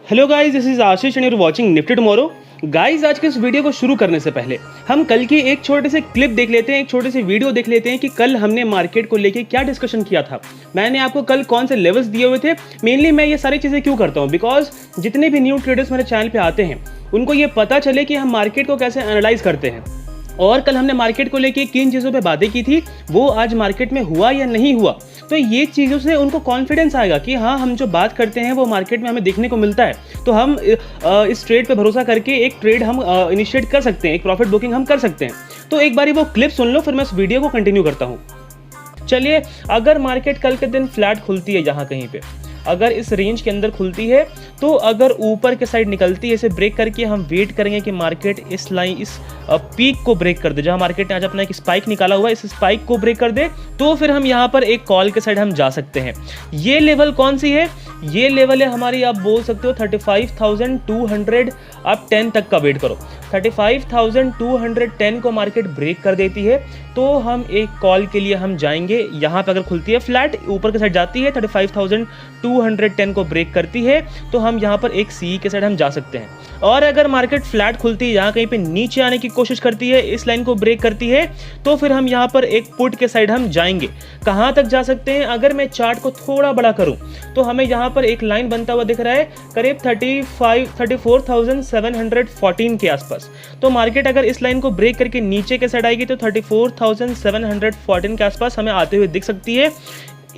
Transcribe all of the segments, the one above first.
Hello guys, this is Ashish and you are watching Nifty tomorrow. Guys, आज के इस video को शुरू करने से पहले हम कल की एक छोटे से क्लिप देख लेते हैं, एक छोटे से वीडियो देख लेते हैं कि कल हमने मार्केट को लेके क्या डिस्कशन किया था। मैंने आपको कल कौन से लेवल्स दिए हुए थे। मेनली मैं ये सारी चीज़ें क्यों करता हूँ, बिकॉज जितने भी न्यू ट्रेडर्स मेरे चैनल पे आते हैं उनको ये पता चले कि हम मार्केट को कैसे एनालाइज करते हैं। और कल हमने मार्केट को लेके किन चीज़ों पे बातें की थी, वो आज मार्केट में हुआ या नहीं हुआ, तो ये चीज़ों से उनको कॉन्फिडेंस आएगा कि हाँ, हम जो बात करते हैं वो मार्केट में हमें देखने को मिलता है। तो हम इस ट्रेड पे भरोसा करके एक ट्रेड हम इनिशिएट कर सकते हैं, एक प्रॉफिट बुकिंग हम कर सकते हैं। तो एक बारी वो क्लिप सुन लो, फिर मैं इस वीडियो को कंटिन्यू करता हूँ। चलिए, अगर मार्केट कल के दिन फ्लैट खुलती है, यहाँ कहीं पे अगर इस रेंज के अंदर खुलती है, तो अगर ऊपर के साइड निकलती है इसे ब्रेक करके, हम वेट करेंगे कि मार्केट इस लाइन, इस पीक को ब्रेक कर दे। जहां मार्केट ने आज अपना एक स्पाइक निकाला हुआ है, इस स्पाइक को ब्रेक कर दे, तो फिर हम यहां पर एक कॉल के साइड हम जा सकते हैं। ये लेवल कौन सी है? ये लेवल है हमारी, आप बोल सकते हो 35,210 आप 10 तक का वेट करो। 35,210 को मार्केट ब्रेक कर देती है तो हम एक कॉल के लिए हम जाएंगे। यहाँ पे अगर खुलती है फ्लैट, ऊपर के साइड जाती है, 35,210 को ब्रेक करती है, तो हम यहाँ पर एक सी के साइड हम जा सकते हैं। और अगर मार्केट फ्लैट खुलती है, यहाँ कहीं पे नीचे आने की कोशिश करती है, इस लाइन को ब्रेक करती है, तो फिर हम यहाँ पर एक पुट के साइड हम जाएंगे। कहाँ तक जा सकते हैं? अगर मैं चार्ट को थोड़ा बड़ा करूँ तो हमें यहाँ पर एक लाइन बनता हुआ दिख रहा है करीब 34,714 के आसपास। तो मार्केट अगर इस लाइन को ब्रेक करके नीचे के साइड आएगी तो 34,714 के आसपास हमें आते हुए दिख सकती है।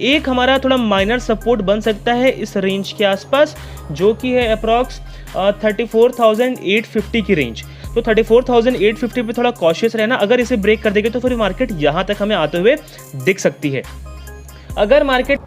एक हमारा थोड़ा माइनर सपोर्ट बन सकता है इस रेंज के आसपास, जो कि है अप्रॉक्स 34,850 की रेंज। तो 34,850 पे थोड़ा कॉशियस रहना। अगर इसे ब्रेक कर देंगे तो फिर मार्केट यहाँ तक हमें आते हुए दिख सकती है। अगर मार्केट,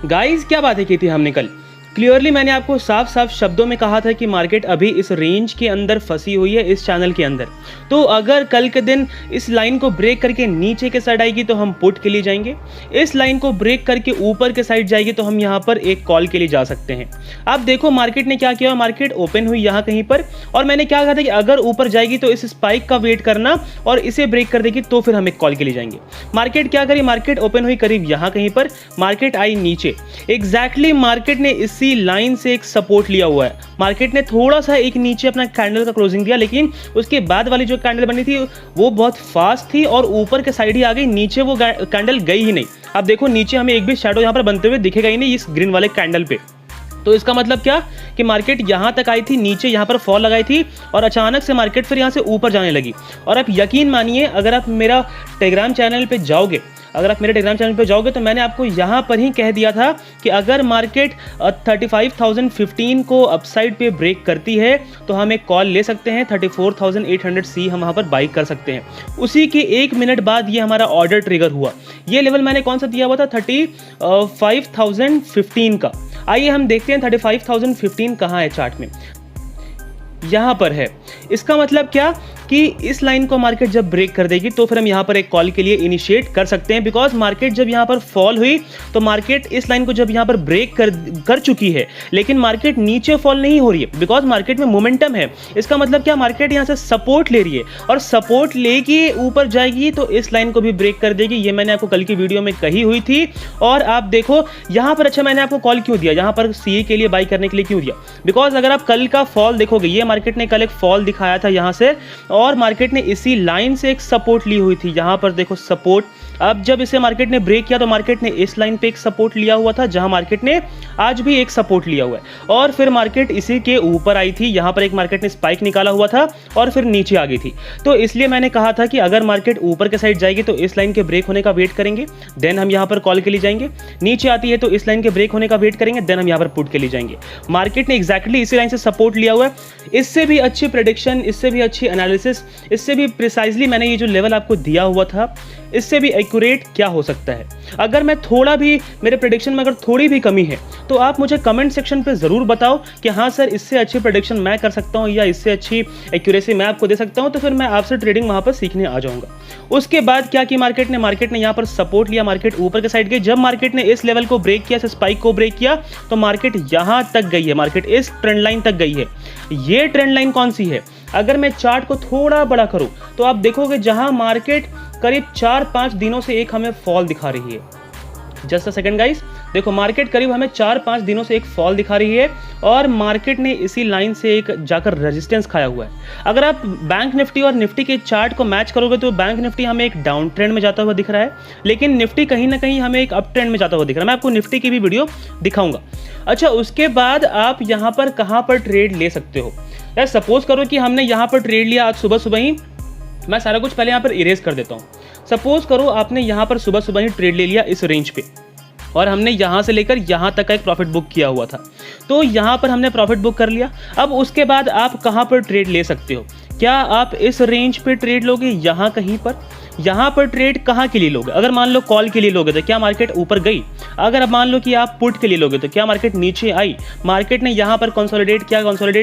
गाइस क्या बातें की थी हमने कल? क्लियरली मैंने आपको साफ साफ शब्दों में कहा था कि मार्केट अभी इस रेंज के अंदर फंसी हुई है, इस चैनल के अंदर। तो अगर कल के दिन इस लाइन को ब्रेक करके नीचे के साइड आएगी तो हम पुट के लिए जाएंगे। इस लाइन को ब्रेक करके ऊपर के साइड जाएगी तो हम यहाँ पर एक कॉल के लिए जा सकते हैं। आप देखो मार्केट ने क्या किया, मार्केट ओपन हुई यहाँ कहीं पर, और मैंने क्या कहा था कि अगर ऊपर जाएगी तो इस स्पाइक का वेट करना और इसे ब्रेक कर देगी तो फिर हम एक कॉल के लिए जाएंगे। मार्केट क्या करी? मार्केट ओपन हुई करीब यहाँ कहीं पर, मार्केट आई नीचे। एग्जैक्टली मार्केट ने इसी लाइन से एक सपोर्ट लिया हुआ है। मार्केट ने थोड़ा सा एक नीचे अपना कैंडल का क्लोजिंग दिया, लेकिन उसके बाद वाली जो कैंडल बनी थी वो बहुत फास्ट थी और ऊपर के साइड ही आ गई, नीचे वो कैंडल गई ही नहीं। अब देखो नीचे हमें एक भी शैडो यहाँ पर बनते हुए दिखेगा ही नहीं इस ग्रीन वाले कैंडल पे। तो इसका मतलब क्या कि मार्केट यहाँ तक आई थी, नीचे यहाँ पर फॉल लगाई थी और अचानक से मार्केट फिर यहाँ से ऊपर जाने लगी। और आप यकीन मानिए, अगर आप मेरा टेलीग्राम चैनल पे जाओगे, तो मैंने आपको यहाँ पर ही कह दिया था कि अगर मार्केट 35,015 को अपसाइड पे ब्रेक करती है तो हम एक कॉल ले सकते हैं। 34,800 सी हम वहाँ पर बाई कर सकते हैं। उसी के 1 मिनट बाद ये हमारा ऑर्डर ट्रिगर हुआ। ये लेवल मैंने कौन सा दिया हुआ था? 35,015 का। आइए हम देखते हैं 35,015 कहाँ है चार्ट में। यहाँ पर है। इसका मतलब क्या कि इस लाइन को मार्केट जब ब्रेक कर देगी तो फिर हम यहाँ पर एक कॉल के लिए इनिशिएट कर सकते हैं। बिकॉज मार्केट जब यहाँ पर फॉल हुई तो मार्केट इस लाइन को जब यहाँ पर ब्रेक कर चुकी है, लेकिन मार्केट नीचे फॉल नहीं हो रही है, बिकॉज मार्केट में मोमेंटम है। इसका मतलब क्या? मार्केट यहाँ से सपोर्ट ले रही है और सपोर्ट लेके ऊपर जाएगी तो इस लाइन को भी ब्रेक कर देगी। ये मैंने आपको कल की वीडियो में कही हुई थी। और आप देखो यहाँ पर, अच्छा मैंने आपको कॉल क्यों दिया, यहाँ पर सीए के लिए बाई करने के लिए क्यों दिया? बिकॉज अगर आप कल का फॉल देखोगे, ये मार्केट ने कल एक फॉल दिखाया था यहाँ से, और मार्केट ने इसी लाइन से एक सपोर्ट ली हुई थी। यहां पर देखो सपोर्ट। अब जब इसे मार्केट ने ब्रेक किया तो मार्केट ने इस लाइन पे एक सपोर्ट लिया हुआ था, जहां मार्केट ने आज भी एक सपोर्ट लिया हुआ है। और फिर मार्केट इसी के ऊपर आई थी, यहां पर एक मार्केट ने स्पाइक निकाला हुआ था और फिर नीचे आ गई थी। तो इसलिए मैंने कहा था कि अगर मार्केट ऊपर के साइड जाएगी तो इस लाइन के ब्रेक होने का वेट करेंगे, देन हम यहां पर कॉल के लिए जाएंगे। नीचे आती है तो इस लाइन के ब्रेक होने का वेट करेंगे, देन हम यहां पर पुट के लिए जाएंगे। मार्केट ने एग्जैक्टली इसी लाइन से सपोर्ट लिया हुआ है। इससे भी अच्छी प्रेडिक्शन, इससे भी अच्छी एनालिसिस, इससे भी प्रिसाइजली मैंने ये जो लेवल आपको दिया हुआ था, इससे भी एक्यूरेट क्या हो सकता है? अगर मैं थोड़ा भी, मेरे प्रेडिक्शन में अगर थोड़ी भी कमी है तो आप मुझे कमेंट सेक्शन पे ज़रूर बताओ कि हाँ सर, इससे अच्छी प्रेडिक्शन मैं कर सकता हूँ या इससे अच्छी एक्यूरेसी मैं आपको दे सकता हूँ। तो फिर मैं आपसे ट्रेडिंग वहाँ पर सीखने आ जाऊँगा। उसके बाद क्या कि मार्केट ने यहाँ पर सपोर्ट लिया, मार्केट ऊपर के साइड गई। जब मार्केट ने इस लेवल को ब्रेक किया, स्पाइक को ब्रेक किया, तो मार्केट यहाँ तक गई है, मार्केट इस ट्रेंड लाइन तक गई है। ये ट्रेंड लाइन कौन सी है? अगर मैं चार्ट को थोड़ा बड़ा करूं तो आप देखोगे जहां मार्केट करीब 4-5 दिनों से एक हमें फॉल दिखा रही है। जस्ट अ सेकंड गाइस, देखो मार्केट करीब हमें 4-5 दिनों से एक फॉल दिखा रही है और मार्केट ने इसी लाइन से एक जाकर रेजिस्टेंस खाया हुआ है। अगर आप बैंक निफ्टी और निफ्टी के चार्ट को मैच करोगे तो बैंक निफ्टी हमें एक डाउन ट्रेंड में जाता हुआ दिख रहा है, लेकिन निफ्टी कहीं ना कहीं हमें एक अप ट्रेंड में जाता हुआ दिख रहा है। मैं आपको निफ्टी की भी वीडियो दिखाऊंगा। अच्छा, उसके बाद आप यहाँ पर कहाँ पर ट्रेड ले सकते हो? यार सपोज करो कि हमने यहाँ पर ट्रेड लिया आज सुबह सुबह ही। मैं सारा कुछ पहले यहाँ पर इरेज कर देता हूँ। सपोज करो आपने यहाँ पर सुबह सुबह ही ट्रेड ले लिया इस रेंज पे और हमने यहाँ से लेकर यहाँ तक का एक प्रॉफिट बुक किया हुआ था, तो यहाँ पर हमने प्रॉफिट बुक कर लिया। अब उसके बाद आप कहाँ पर ट्रेड ले सकते हो? क्या आप इस रेंज पे ट्रेड लोगे? यहाँ कहीं पर? यहाँ पर ट्रेड कहाँ के लिए लोगे? अगर मान लो कॉल के लिए लोगे तो क्या मार्केट ऊपर गई? अगर अब मान लो कि आप पुट के लिए लोगे तो क्या मार्केट नीचे आई? मार्केट ने यहाँ पर कंसोलिडेट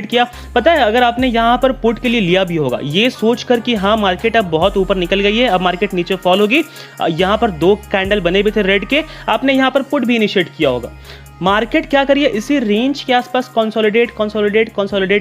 किया। पता है, अगर आपने यहाँ पर पुट के लिए लिया भी होगा ये सोच कर कि हाँ मार्केट अब बहुत ऊपर निकल गई है, अब मार्केट नीचे फॉल होगी, यहाँ पर 2 कैंडल बने भी थे रेड के, आपने यहाँ पर पुट भी इनिशिएट किया होगा। मार्केट क्या कर रही है? इसी रेंज के आसपास कंसोलिडेट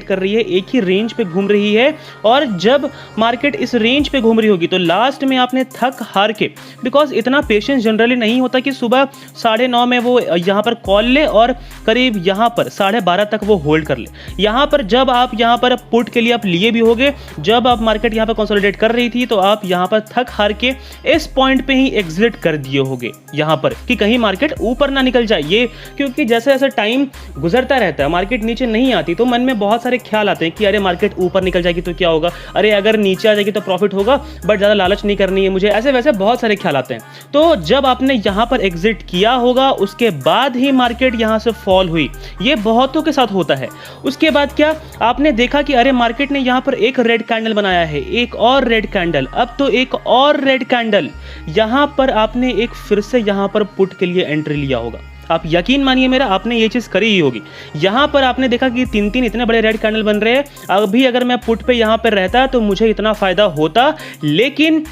कर रही है, एक ही रेंज पे घूम रही है। और जब मार्केट इस रेंज पे घूम रही होगी तो लास्ट में आपने थक हार के, बिकॉज इतना पेशेंस जनरली नहीं होता कि सुबह 9:30 में वो यहाँ पर कॉल ले और करीब यहाँ पर 12:30 तक वो होल्ड कर ले। यहाँ पर जब आप यहाँ पर पुट के लिए आप लिए भी होगे, जब आप मार्केट यहाँ पर कंसोलिडेट कर रही थी तो आप यहाँ पर थक हार के इस पॉइंट पे ही एग्जिट कर दिए होगे यहाँ पर, कि कहीं मार्केट ऊपर ना निकल जाए। ये क्योंकि जैसे जैसे टाइम गुजरता रहता है मार्केट नीचे नहीं आती तो मन में बहुत सारे ख्याल आते हैं कि अरे मार्केट ऊपर निकल जाएगी तो क्या होगा, अरे अगर नीचे आ जाएगी तो प्रॉफिट होगा, बट ज़्यादा लालच नहीं करनी है मुझे, ऐसे वैसे बहुत सारे ख्याल आते हैं। तो जब आपने यहाँ पर एग्जिट किया होगा उसके बाद ही मार्केट यहाँ से फॉल हुई, ये बहुतों के साथ होता है। उसके बाद क्या आपने देखा कि अरे मार्केट ने यहाँ पर एक रेड कैंडल बनाया है, एक और रेड कैंडल, अब तो एक और रेड कैंडल, यहाँ पर आपने एक फिर से यहाँ पर पुट के लिए एंट्री लिया होगा। आप यकीन मानिए मेरा, आपने ये चीज़ करी ही होगी। यहाँ पर आपने देखा कि 3 इतने बड़े रेड कैंडल बन रहे हैं, अभी अगर मैं पुट पे यहाँ पर रहता तो मुझे इतना फ़ायदा होता, लेकिन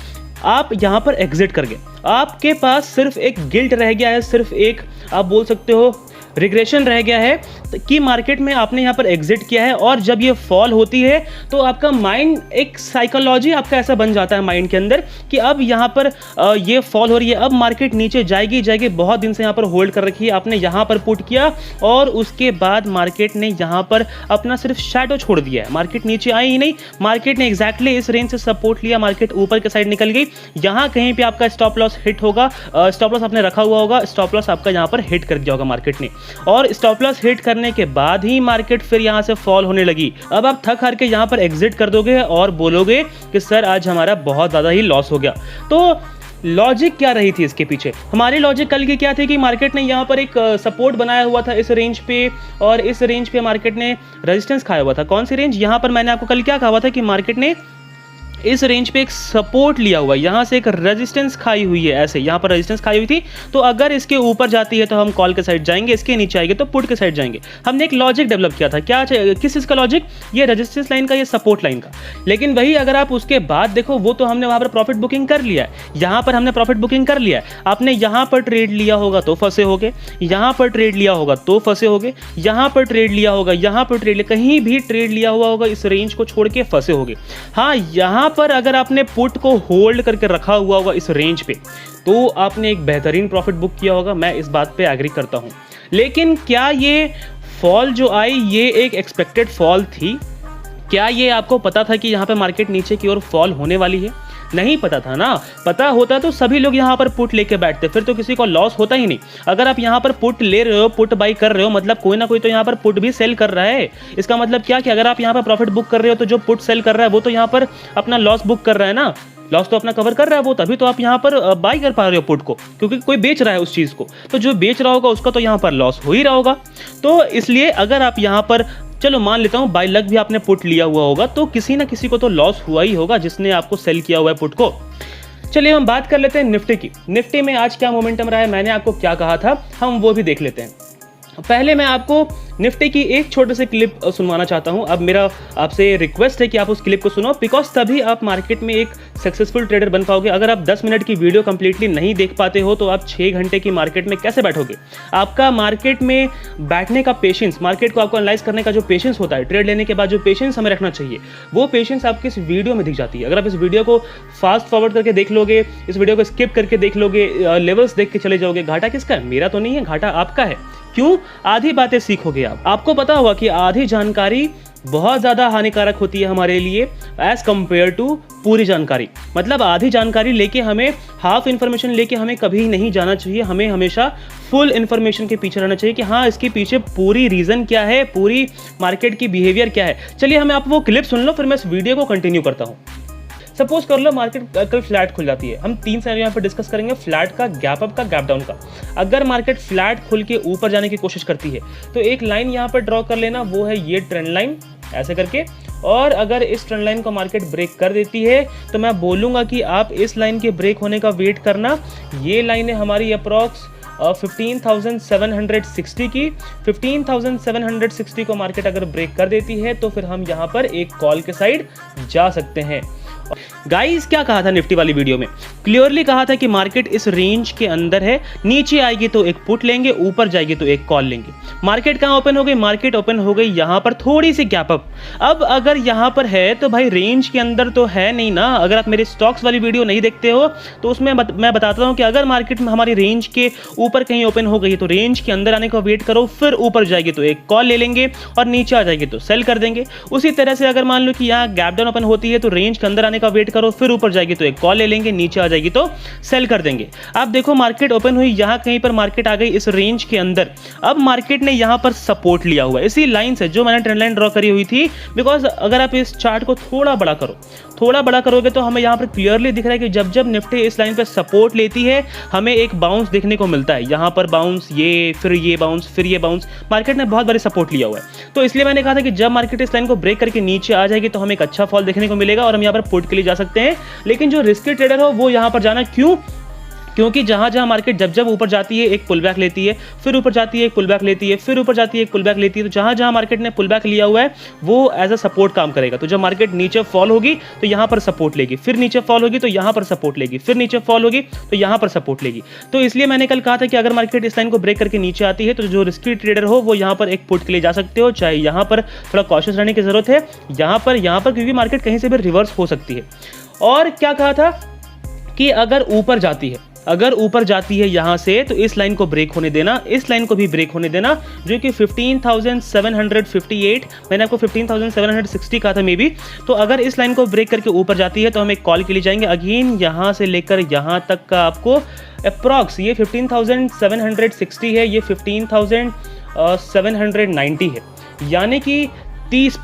आप यहाँ पर एग्जिट कर गए। आपके पास सिर्फ एक गिल्ट रह गया है, सिर्फ एक आप बोल सकते हो रिग्रेशन रह गया है कि मार्केट में आपने यहाँ पर एग्जिट किया है और जब ये फॉल होती है तो आपका माइंड, एक साइकोलॉजी आपका ऐसा बन जाता है माइंड के अंदर कि अब यहाँ पर ये फॉल हो रही है, अब मार्केट नीचे जाएगी, बहुत दिन से यहाँ पर होल्ड कर रखी है, आपने यहाँ पर पुट किया और उसके बाद मार्केट ने यहाँ पर अपना सिर्फ शैडो छोड़ दिया है, मार्केट नीचे आई ही नहीं, मार्केट ने एग्जैक्टली इस रेंज से सपोर्ट लिया, मार्केट ऊपर के साइड निकल गई। यहाँ कहीं पर आपका स्टॉप लॉस हिट होगा, स्टॉप लॉस आपने रखा हुआ होगा, स्टॉप लॉस आपका यहाँ पर हिट कर दिया होगा मार्केट ने, और स्टॉप लॉस हिट करने के बाद ही मार्केट फिर यहां से फॉल होने लगी। अब आप थक हार के यहां पर एग्जिट कर दोगे और बोलोगे कि सर आज हमारा बहुत ज़्यादा ही लॉस हो गया। तो लॉजिक क्या रही थी इसके पीछे? हमारी लॉजिक कल की क्या थी कि मार्केट ने यहाँ पर एक सपोर्ट बनाया हुआ था इस रेंज पे, और इस रेंज पे मार्केट ने रेजिस्टेंस खाया हुआ था। कौन सी रेंज? यहाँ पर मैंने आपको कल क्या कहा हुआ था कि मार्केट ने इस रेंज पे एक सपोर्ट लिया हुआ है, यहाँ से एक रेजिस्टेंस खाई हुई है, ऐसे यहाँ पर रेजिस्टेंस खाई हुई थी, तो अगर इसके ऊपर जाती है तो हम कॉल के साइड जाएंगे, इसके नीचे आएगी तो पुट के साइड जाएंगे। हमने एक लॉजिक डेवलप किया था, क्या किस चीज़ का लॉजिक? ये रेजिस्टेंस लाइन का, ये सपोर्ट लाइन का। लेकिन वही अगर आप उसके बाद देखो, वो तो हमने वहाँ पर प्रॉफिट बुकिंग कर लिया है, यहाँ पर हमने प्रॉफिट बुकिंग कर लिया है। आपने यहाँ पर ट्रेड लिया होगा तो फंसे होगे, यहाँ पर ट्रेड लिया होगा तो फंसे होगे, यहाँ पर ट्रेड लिया होगा, यहाँ पर ट्रेड लिया, कहीं भी ट्रेड लिया हुआ होगा इस रेंज को छोड़ के फंसे होगे। हाँ, यहाँ पर अगर आपने पुट को होल्ड करके रखा हुआ होगा इस रेंज पे तो आपने एक बेहतरीन प्रॉफिट बुक किया होगा, मैं इस बात पे एग्री करता हूं। लेकिन क्या ये फॉल जो आई ये एक एक्सपेक्टेड फॉल थी? क्या ये आपको पता था कि यहाँ पे मार्केट नीचे की ओर फॉल होने वाली है? नहीं पता था ना। पता होता तो सभी लोग यहाँ पर पुट लेके बैठते, फिर तो किसी को लॉस होता ही नहीं। अगर आप यहाँ पर पुट ले रहे हो, पुट बाई कर रहे हो, मतलब कोई ना कोई तो यहाँ पर पुट भी सेल कर रहा है। इसका मतलब क्या कि अगर आप यहाँ पर प्रॉफिट बुक कर रहे हो तो जो पुट सेल कर रहा है वो तो यहाँ पर अपना लॉस बुक कर रहा है ना, लॉस तो अपना कवर कर रहा है वो, तभी तो आप यहाँ पर बाई कर पा रहे हो पुट को, क्योंकि कोई बेच रहा है उस चीज़ को, तो जो बेच रहा होगा उसका तो यहाँ पर लॉस हो ही रहा होगा। तो इसलिए अगर आप यहाँ पर, चलो मान लेता हूँ बाय लक भी आपने पुट लिया हुआ होगा, तो किसी ना किसी को तो लॉस हुआ ही होगा जिसने आपको सेल किया हुआ है पुट को। चलिए हम बात कर लेते हैं निफ्टी की। निफ्टी में आज क्या मोमेंटम रहा है, मैंने आपको क्या कहा था, हम वो भी देख लेते हैं। पहले मैं आपको निफ्टी की एक छोटे से क्लिप सुनवाना चाहता हूं। अब मेरा आपसे रिक्वेस्ट है कि आप उस क्लिप को सुनो, बिकॉज तभी आप मार्केट में एक सक्सेसफुल ट्रेडर बन पाओगे। अगर आप 10 मिनट की वीडियो कंप्लीटली नहीं देख पाते हो तो आप 6 घंटे की मार्केट में कैसे बैठोगे। आपका मार्केट में बैठने का पेशेंस, मार्केट को आपको एनालाइज करने का जो पेशेंस होता है, ट्रेड लेने के बाद जो पेशेंस हमें रखना चाहिए, वो पेशेंस आपकी इस वीडियो में दिख जाती है। अगर आप इस वीडियो को फास्ट फॉरवर्ड करके देख लोगे, इस वीडियो को स्किप करके देख लोगे, लेवल्स देख के चले जाओगे, घाटा किसका है? मेरा तो नहीं है, घाटा आपका है। क्यों? आधी बातें सीखोगे आप। आपको पता होगा कि आधी जानकारी बहुत ज़्यादा हानिकारक होती है हमारे लिए एज कंपेयर टू पूरी जानकारी। मतलब आधी जानकारी लेके हमें, हाफ इन्फॉर्मेशन लेके हमें कभी नहीं जाना चाहिए। हमें हमेशा फुल इन्फॉर्मेशन के पीछे रहना चाहिए कि हाँ, इसके पीछे पूरी रीज़न क्या है, पूरी मार्केट की बिहेवियर क्या है। चलिए हमें आप वो क्लिप सुन लो, फिर मैं इस वीडियो को कंटिन्यू करता हूँ। सपोज कर लो मार्केट कल फ्लैट खुल जाती है। हम 3 सिनेरियो यहाँ पर डिस्कस करेंगे, फ्लैट का, गैप अप का, गैप डाउन का। अगर मार्केट फ्लैट खुल के ऊपर जाने की कोशिश करती है तो एक लाइन यहाँ पर ड्रॉ कर लेना, वो है ये ट्रेंड लाइन, ऐसे करके। और अगर इस ट्रेंड लाइन को मार्केट ब्रेक कर देती है तो मैं बोलूँगा कि आप इस लाइन के ब्रेक होने का वेट करना। ये लाइन है हमारी अप्रॉक्स 15,760 की। 15,760 को मार्केट अगर ब्रेक कर देती है तो फिर हम यहाँ पर एक कॉल के साइड जा सकते हैं। गाइस क्या कहा था निफ्टी वाली वीडियो में? क्लियरली कहा था कि मार्केट इस रेंज के अंदर है, नीचे आएगी तो एक पुट लेंगे, ऊपर जाएगी तो एक कॉल लेंगे। मार्केट कहाँ ओपन हो गई? मार्केट ओपन हो गई यहाँ पर थोड़ी सी गैप अप। अब अगर यहाँ पर है तो भाई रेंज के अंदर तो है नहीं ना। अगर आप मेरे स्टॉक्स वाली वीडियो नहीं देखते हो तो उसमें मैं बताता हूँ कि अगर मार्केट में हमारी रेंज के ऊपर कहीं ओपन हो गई तो रेंज के अंदर आने का वेट करो, फिर ऊपर जाएगी तो एक कॉल ले लेंगे और नीचे आ जाएगी तो सेल कर देंगे। उसी तरह से अगर मान लो कि यहाँ गैप डाउन ओपन होती है तो रेंज के अंदर आने का वेट करो, फिर ऊपर जाएगी तो एक कॉल ले लेंगे, नीचे आ जाएगी तो सेल कर देंगे। आप देखो मार्केट ओपन हुई, यहाँ कहीं पर मार्केट आ गई इस रेंज के अंदर। अब मार्केट ने यहाँ पर सपोर्ट लिया हुआ है इसी लाइन से जो मैंने ट्रेंड लाइन ड्रॉ करी हुई थी। बिकॉज अगर आप इस चार्ट को थोड़ा बड़ा करो, थोड़ा बड़ा करोगे तो हमें यहाँ पर क्लियरली दिख रहा है कि जब जब निफ्टी इस लाइन पर सपोर्ट लेती है हमें एक बाउंस देखने को मिलता है। यहाँ पर बाउंस, ये फिर ये बाउंस, फिर ये बाउंस। मार्केट ने बहुत बड़ी सपोर्ट लिया हुआ है। तो इसलिए मैंने कहा था कि जब मार्केट इस लाइन को ब्रेक करके नीचे आ जाएगी तो हमें एक अच्छा फॉल देखने को मिलेगा और हम यहाँ पर पुट के लिए जा सकते हैं। लेकिन जो रिस्की ट्रेडर हो वो यहाँ पर जाना क्यों? क्योंकि जहाँ जहाँ मार्केट जब जब ऊपर जाती है एक पुल बैक लेती है, फिर ऊपर जाती है एक पुल बैक लेती है, फिर ऊपर जाती है एक पुल बैक लेती है। तो जहाँ जहाँ मार्केट ने पुल बैक लिया हुआ है वो एज अ सपोर्ट काम करेगा। तो जब मार्केट नीचे फॉल होगी तो यहाँ पर सपोर्ट लेगी, फिर नीचे फॉल होगी तो यहाँ पर सपोर्ट लेगी, फिर नीचे फॉल होगी तो यहाँ पर सपोर्ट लेगी। तो इसलिए मैंने कल कहा था कि अगर मार्केट इस लाइन को ब्रेक करके नीचे आती है तो जो रिस्की ट्रेडर हो वो यहाँ पर एक पुट के लिए जा सकते हो। चाहे यहाँ पर थोड़ा कॉशियस रहने की जरूरत है, यहाँ पर क्योंकि मार्केट कहीं से भी रिवर्स हो सकती है। और क्या कहा था कि अगर ऊपर जाती है, अगर ऊपर जाती है यहाँ से तो इस लाइन को ब्रेक होने देना, इस लाइन को भी ब्रेक होने देना जो कि 15,758, मैंने आपको 15,760 कहा था मे बी। तो अगर इस लाइन को ब्रेक करके ऊपर जाती है तो हम एक कॉल के लिए जाएंगे। अगेन यहाँ से लेकर यहाँ तक का आपको अप्रॉक्स ये 15,760 है, ये 15,790 है, यानी कि 30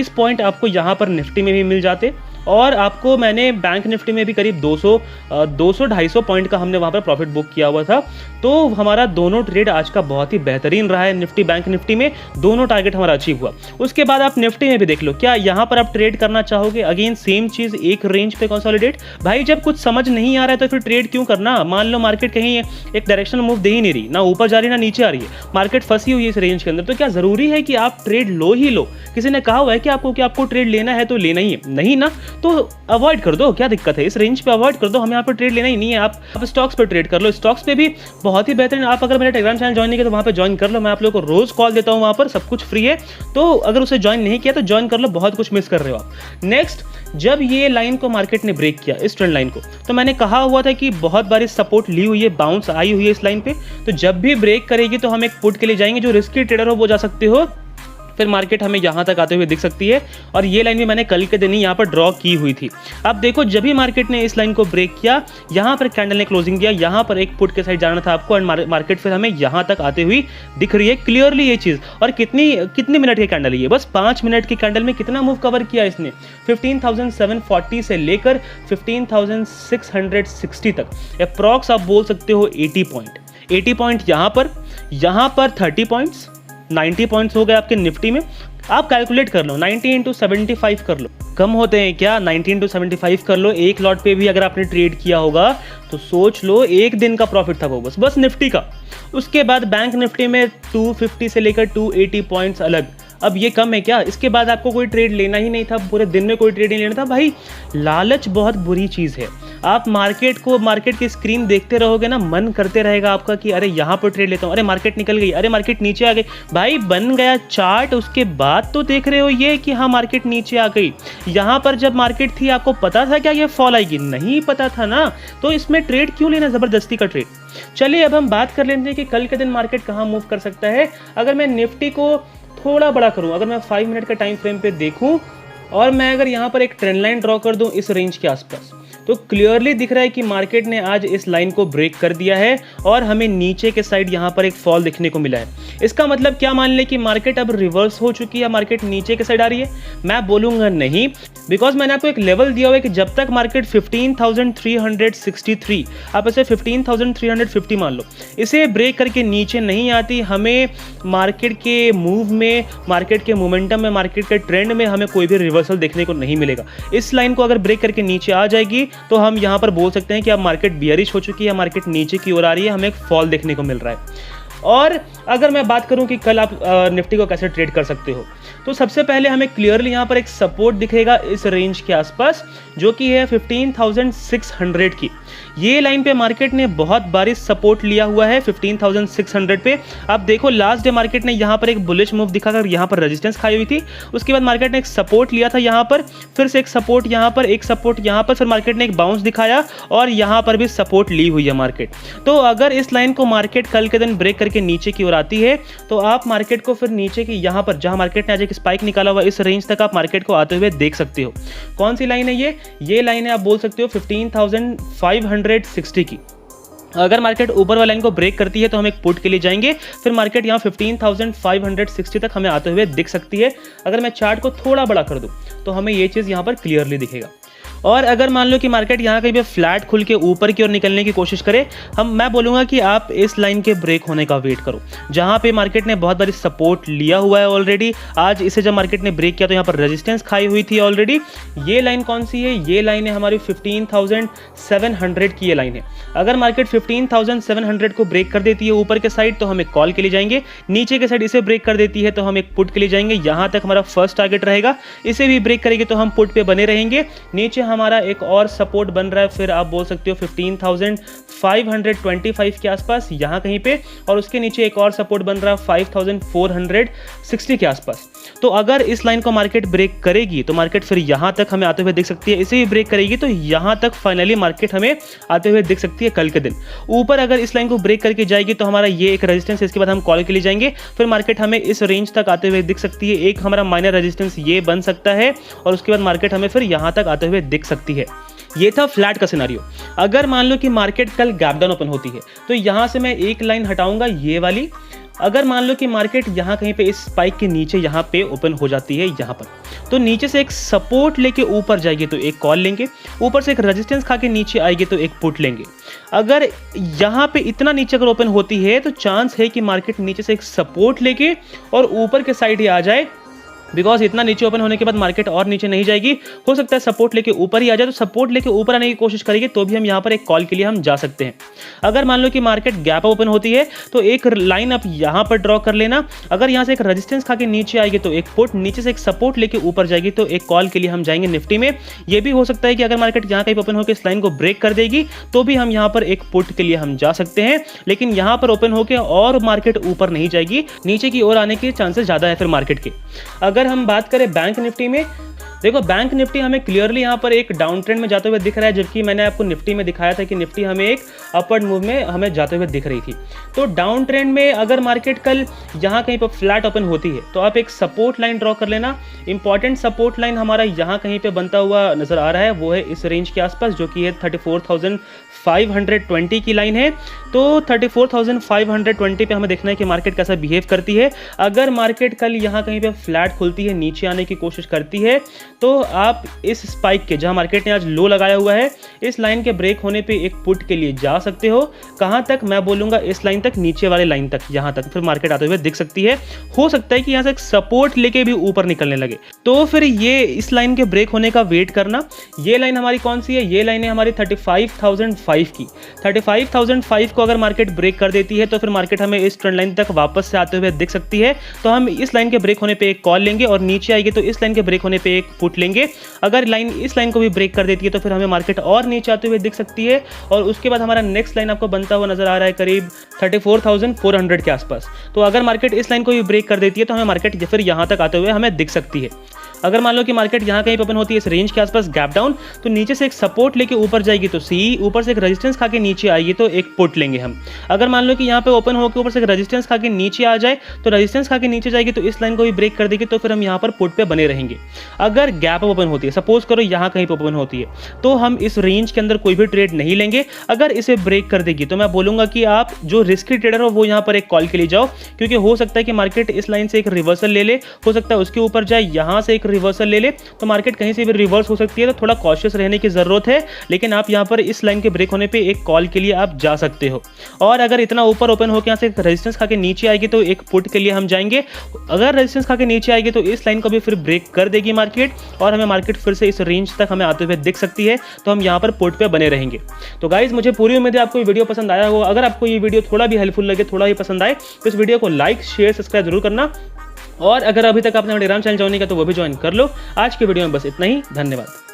पॉइंट आपको यहाँ पर निफ्टी में भी मिल जाते। और आपको मैंने बैंक निफ्टी में भी करीब 200-250 पॉइंट का हमने वहाँ पर प्रॉफिट बुक किया हुआ था। तो हमारा दोनों ट्रेड आज का बहुत ही बेहतरीन रहा है। निफ्टी बैंक निफ्टी में दोनों टारगेट हमारा अचीव हुआ। उसके बाद आप निफ्टी में भी देख लो, क्या यहाँ पर आप ट्रेड करना चाहोगे? अगेन सेम चीज़, एक रेंज पे कंसोलिडेट। भाई जब कुछ समझ नहीं आ रहा है तो फिर ट्रेड क्यों करना? मान लो मार्केट कहीं एक डायरेक्शनल मूव दे ही नहीं रही, ना ऊपर जा रही ना नीचे आ रही है, मार्केट फंसी हुई है इस रेंज के अंदर, तो क्या ज़रूरी है कि आप ट्रेड लो ही लो? किसी ने कहा हुआ है कि आपको ट्रेड लेना है तो लेना ही है? नहीं ना, तो अवॉइड कर दो, क्या दिक्कत है? इस रेंज पे अवॉइड कर दो, हमें यहाँ पर ट्रेड लेना ही नहीं है। आप स्टॉक्स पे ट्रेड कर लो, स्टॉक्स पे भी बहुत ही बेहतरीन। आप अगर मेरा टेलीग्राम चैनल ज्वाइन नहीं किया तो वहाँ पे ज्वाइन कर लो, मैं आप लोगों को रोज कॉल देता हूँ, वहाँ पर सब कुछ फ्री है। तो अगर उसे ज्वाइन नहीं किया तो ज्वाइन कर लो, बहुत कुछ मिस कर रहे हो आप। नेक्स्ट, जब ये लाइन को मार्केट ने ब्रेक किया, इस ट्रेंड लाइन को, तो मैंने कहा हुआ था कि बहुत बारी सपोर्ट ली हुई है, बाउंस आई हुई है इस लाइन पे। तो जब भी ब्रेक करेगी तो हम एक पुट के लिए जाएंगे। जो रिस्की ट्रेडर हो वो जा सकते हो, फिर मार्केट हमें यहाँ तक आते हुए दिख सकती है। और ये लाइन भी मैंने कल के दिन ही यहाँ पर ड्रॉ की हुई थी। अब देखो जब भी मार्केट ने इस लाइन को ब्रेक किया, यहाँ पर कैंडल ने क्लोजिंग दिया, यहाँ पर एक पुट के साइड जाना था आपको, एंड मार्केट फिर हमें यहाँ तक आते हुए दिख रही है क्लियरली ये चीज़। और कितनी मिनट की कैंडल है ये? बस 5 मिनट की कैंडल में कितना मूव कवर किया इसने? 15,740 से लेकर 15,660 तक, अप्रॉक्स आप बोल सकते हो 80 पॉइंट। यहाँ पर 30 पॉइंट्स, 90 पॉइंट्स हो गए आपके निफ्टी में। आप कैलकुलेट कर लो, 90 इंटू 75 कर लो, कम होते हैं क्या? 90 इंटू 75 कर लो। एक लॉट पे भी अगर आपने ट्रेड किया होगा तो सोच लो एक दिन का प्रॉफिट था वो, बस निफ्टी का। उसके बाद बैंक निफ्टी में 250 से लेकर 280 पॉइंट्स अलग। अब ये कम है क्या? इसके बाद आपको कोई ट्रेड लेना ही नहीं था, पूरे दिन में कोई ट्रेड नहीं लेना था। भाई लालच बहुत बुरी चीज़ है। आप मार्केट की स्क्रीन देखते रहोगे ना, मन करते रहेगा आपका कि अरे यहाँ पर ट्रेड लेता हूँ, अरे मार्केट निकल गई, अरे मार्केट नीचे आ गई। भाई बन गया चार्ट, उसके बाद तो देख रहे हो ये कि हाँ मार्केट नीचे आ गई। यहाँ पर जब मार्केट थी आपको पता था क्या ये फॉल आएगी? नहीं पता था ना, तो इसमें ट्रेड क्यों लेना ज़बरदस्ती का ट्रेड। चलिए अब हम बात कर लेते हैं कि कल के दिन मार्केट कहाँ मूव कर सकता है। अगर मैं निफ्टी को थोड़ा बड़ा करूं, अगर मैं 5 मिनट का टाइम फ्रेम पे देखूं और मैं अगर यहाँ पर एक ट्रेंड लाइन ड्रॉ कर दूं इस रेंज के आसपास, तो क्लियरली दिख रहा है कि मार्केट ने आज इस लाइन को ब्रेक कर दिया है और हमें नीचे के साइड यहाँ पर एक फॉल देखने को मिला है। इसका मतलब क्या मान लें कि मार्केट अब रिवर्स हो चुकी है, मार्केट नीचे के साइड आ रही है? मैं बोलूँगा नहीं, बिकॉज मैंने आपको एक लेवल दिया हुआ है कि जब तक मार्केट 15,363, आप इसे 15,350 मान लो, इसे ब्रेक करके नीचे नहीं आती, हमें मार्केट के मूव में, मार्केट के मोमेंटम में, मार्केट के ट्रेंड में हमें कोई भी रिवर्सल देखने को नहीं मिलेगा। इस लाइन को अगर ब्रेक करके नीचे आ जाएगी तो हम यहाँ पर बोल सकते हैं कि अब मार्केट बियरिश हो चुकी है, मार्केट नीचे की ओर आ रही है, हमें एक फॉल देखने को मिल रहा है। और अगर मैं बात करूं कि कल आप निफ्टी को कैसे ट्रेड कर सकते हो, तो सबसे पहले हमें क्लियरली यहाँ पर एक सपोर्ट दिखेगा इस रेंज के आसपास, जो कि है 15,600 की। ये लाइन पे मार्केट ने बहुत बारी सपोर्ट लिया हुआ है 15,600 पे। आप देखो लास्ट डे मार्केट ने यहाँ पर एक बुलिश मूव दिखाकर यहाँ पर रेजिस्टेंस खाई हुई थी, उसके बाद मार्केट ने एक सपोर्ट लिया था यहाँ पर, फिर से एक सपोर्ट यहाँ पर, एक सपोर्ट यहाँ पर, फिर मार्केट ने एक बाउंस दिखाया और यहाँ पर भी सपोर्ट ली हुई है मार्केट। तो अगर इस लाइन को मार्केट कल के दिन ब्रेक करके नीचे की ओर आती है तो आप मार्केट को फिर नीचे की यहाँ पर, जहाँ मार्केट ने आज एक स्पाइक निकाला हुआ, इस रेंज तक आप मार्केट को आते हुए देख सकते हो। कौन सी लाइन है ये लाइन है, आप बोल सकते हो 15,560 की। अगर मार्केट ऊपर वाली लाइन को ब्रेक करती है तो हम एक पुट के लिए जाएंगे, फिर मार्केट यहाँ 15,560 तक हमें आते हुए दिख सकती है। अगर मैं चार्ट को थोड़ा बड़ा कर दूं तो हमें ये चीज़ यहाँ पर क्लियरली दिखेगा। और अगर मान लो कि मार्केट यहाँ कहीं पे फ्लैट खुल के ऊपर की ओर निकलने की कोशिश करे, मैं बोलूँगा कि आप इस लाइन के ब्रेक होने का वेट करो, जहाँ पे मार्केट ने बहुत बारी सपोर्ट लिया हुआ है ऑलरेडी। आज इसे जब मार्केट ने ब्रेक किया तो यहाँ पर रेजिस्टेंस खाई हुई थी ऑलरेडी। ये लाइन कौन सी है? ये लाइन है हमारी 15,700 की ये लाइन है। अगर मार्केट 15,700 को ब्रेक कर देती है ऊपर के साइड तो हम एक कॉल के लिए जाएंगे, नीचे के साइड इसे ब्रेक कर देती है तो हम एक पुट के लिए जाएंगे। यहाँ तक हमारा फर्स्ट टारगेट रहेगा, इसे भी ब्रेक करेंगे तो हम पुट पे बने रहेंगे। नीचे हमारा एक और सपोर्ट बन रहा है, फिर आप बोल सकते हो 15,525 के आसपास यहाँ कहीं पे, और उसके नीचे एक और सपोर्ट बन रहा है 5,460 के आसपास। तो अगर इस लाइन को मार्केट ब्रेक करेगी तो मार्केट फिर यहाँ तक हमें आते हुए दिख सकती है, इसे भी ब्रेक करेगी तो यहाँ तक फाइनली मार्केट हमें आते हुए दिख सकती है कल के दिन। ऊपर अगर इस लाइन को ब्रेक करके जाएगी तो हमारा ये एक रेजिस्टेंस है, इसके बाद हम कॉल के लिए जाएंगे, फिर मार्केट हमें इस रेंज तक आते हुए दिख सकती है। एक हमारा माइनर रेजिस्टेंस ये बन सकता है और उसके बाद मार्केट हमें फिर यहाँ तक आते हुए दिख सकती है। ये था फ्लैट का सिनारियो। अगर मान लो कि मार्केट कल गैप डाउन ओपन होती है तो यहाँ से मैं एक लाइन हटाऊंगा, ये वाली। अगर मान लो कि मार्केट यहाँ कहीं पे इस स्पाइक के नीचे यहाँ पे ओपन हो जाती है यहाँ पर, तो नीचे से एक सपोर्ट लेके ऊपर जाएगी तो एक कॉल लेंगे, ऊपर से एक रेजिस्टेंस खा के नीचे आएगी तो एक पुट लेंगे। अगर यहाँ पे इतना नीचे अगर ओपन होती है तो चांस है कि मार्केट नीचे से एक सपोर्ट लेके और ऊपर के साइड ही आ जाए, बिकॉज इतना नीचे ओपन होने के बाद मार्केट और नीचे नहीं जाएगी, हो सकता है सपोर्ट लेके ऊपर ही आ जाए। तो सपोर्ट लेके ऊपर आने की कोशिश करेंगे तो भी हम यहाँ पर एक कॉल के लिए हम जा सकते हैं। अगर मान लो कि मार्केट गैप ओपन होती है तो एक लाइन आप यहाँ पर ड्रॉ कर लेना। अगर यहाँ से एक रेजिस्टेंस खा के नीचे आएगी तो एक पुट, नीचे से एक सपोर्ट लेके ऊपर जाएगी तो एक कॉल के लिए हम जाएंगे निफ्टी में। ये भी हो सकता है कि अगर मार्केट यहाँ कहीं ओपन होकर इस लाइन को ब्रेक कर देगी तो भी हम यहाँ पर एक पुट के लिए हम जा सकते हैं, लेकिन यहाँ पर ओपन होकर और मार्केट ऊपर नहीं जाएगी, नीचे की ओर आने के चांसेस ज़्यादा है फिर मार्केट के। अगर हम बात करें बैंक निफ्टी में, देखो बैंक निफ्टी हमें क्लियरली यहाँ पर एक डाउन ट्रेंड में जाते हुए दिख रहा है, जबकि मैंने आपको निफ्टी में दिखाया था कि निफ्टी हमें एक अपवर्ड मूव में हमें जाते हुए दिख रही थी। तो डाउन ट्रेंड में अगर मार्केट कल यहाँ कहीं पर फ्लैट ओपन होती है तो आप एक सपोर्ट लाइन ड्रॉ कर लेना। इंपॉर्टेंट सपोर्ट लाइन हमारा यहाँ कहीं पे बनता हुआ नजर आ रहा है, वो है इस रेंज के आसपास, जो कि है 34,520 की लाइन है। तो 34,520 पे हमें देखना है कि मार्केट कैसा बिहेव करती है। अगर मार्केट कल यहाँ कहीं पे फ्लैट खुलती है, नीचे आने की कोशिश करती है, तो आप इस स्पाइक के, जहां मार्केट ने आज लो लगाया हुआ है, इस लाइन के ब्रेक होने पे एक पुट के लिए जा सकते हो। कहां तक? मैं बोलूंगा इस लाइन तक, नीचे वाले लाइन तक, यहां तक फिर मार्केट आते हुए दिख सकती है। हो सकता है कि यहां से एक सपोर्ट लेके भी ऊपर निकलने लगे, तो फिर ये इस लाइन के ब्रेक होने का वेट करना। ये लाइन हमारी कौन सी है? ये लाइन है हमारी 35,005 की। 35,005 को अगर मार्केट ब्रेक कर देती है तो फिर मार्केट हमें इस ट्रेंड लाइन तक वापस से आते हुए दिख सकती है। तो हम इस लाइन के ब्रेक होने पे एक कॉल लेंगे और नीचे आएगी तो इस लाइन के ब्रेक होने पे एक पुट लेंगे। अगर लाइन इस लाइन को भी ब्रेक कर देती है तो फिर हमें मार्केट और नीचे आते हुए दिख सकती है। और उसके बाद हमारा नेक्स्ट लाइन आपको बनता हुआ नजर आ रहा है करीब 34,400 के आसपास। तो अगर मार्केट इस लाइन को भी ब्रेक कर देती है तो हमें मार्केट फिर यहाँ तक आते हुए हमें दिख सकती है। अगर मान लो कि मार्केट यहाँ कहीं ओपन होती है इस रेंज के आसपास गैप डाउन, तो नीचे से एक सपोर्ट लेके ऊपर जाएगी तो सी, ऊपर से एक रेजिस्टेंस खा के नीचे आएगी तो एक पुट लेंगे हम। अगर मान लो कि यहाँ पे ओपन होकर ऊपर से एक रेजिस्टेंस खा के नीचे आ जाए, तो रेजिस्टेंस खा के नीचे जाएगी तो इस लाइन को भी ब्रेक कर देगी, तो फिर हम यहाँ पर पुट पे बने रहेंगे। अगर गैप ओपन होती है, सपोज करो यहाँ कहीं पर ओपन होती है, तो हम इस रेंज के अंदर कोई भी ट्रेड नहीं लेंगे। अगर इसे ब्रेक कर देगी तो मैं बोलूंगा कि आप जो रिस्की ट्रेडर हो वो यहाँ पर एक कॉल के लिए जाओ, क्योंकि हो सकता है कि मार्केट इस लाइन से एक रिवर्सल ले ले, हो सकता है उसके ऊपर जाए, यहाँ से एक रिवर्सल ले ले, तो मार्केट कहीं से भी रिवर्स हो सकती है। तो थोड़ा कॉशियस रहने की जरूरत है, लेकिन आप यहाँ पर इस लाइन के ब्रेक होने पे एक कॉल के लिए आप जा सकते हो। और अगर इतना ऊपर ओपन होकर यहाँ से रेजिस्टेंस खा के नीचे आएगी तो एक पुट के लिए हम जाएंगे। अगर रेजिस्टेंस खा के नीचे आएगी तो इस लाइन को भी फिर ब्रेक कर देगी मार्केट और हमें मार्केट फिर से इस रेंज तक हमें आते हुए दिख सकती है, तो हम यहाँ पर पुट पे बने रहेंगे। तो गाइज, मुझे पूरी उम्मीद है आपको ये वीडियो पसंद आया होगा। अगर आपको ये वीडियो थोड़ा भी हेल्पफुल लगे, थोड़ा ही पसंद आए, तो इस वीडियो को लाइक, शेयर, सब्सक्राइब जरूर करना। और अगर अभी तक आपने टेलीग्राम चैनल ज्वाइन नहीं किया तो वो भी ज्वाइन कर लो। आज के वीडियो में बस इतना ही। धन्यवाद।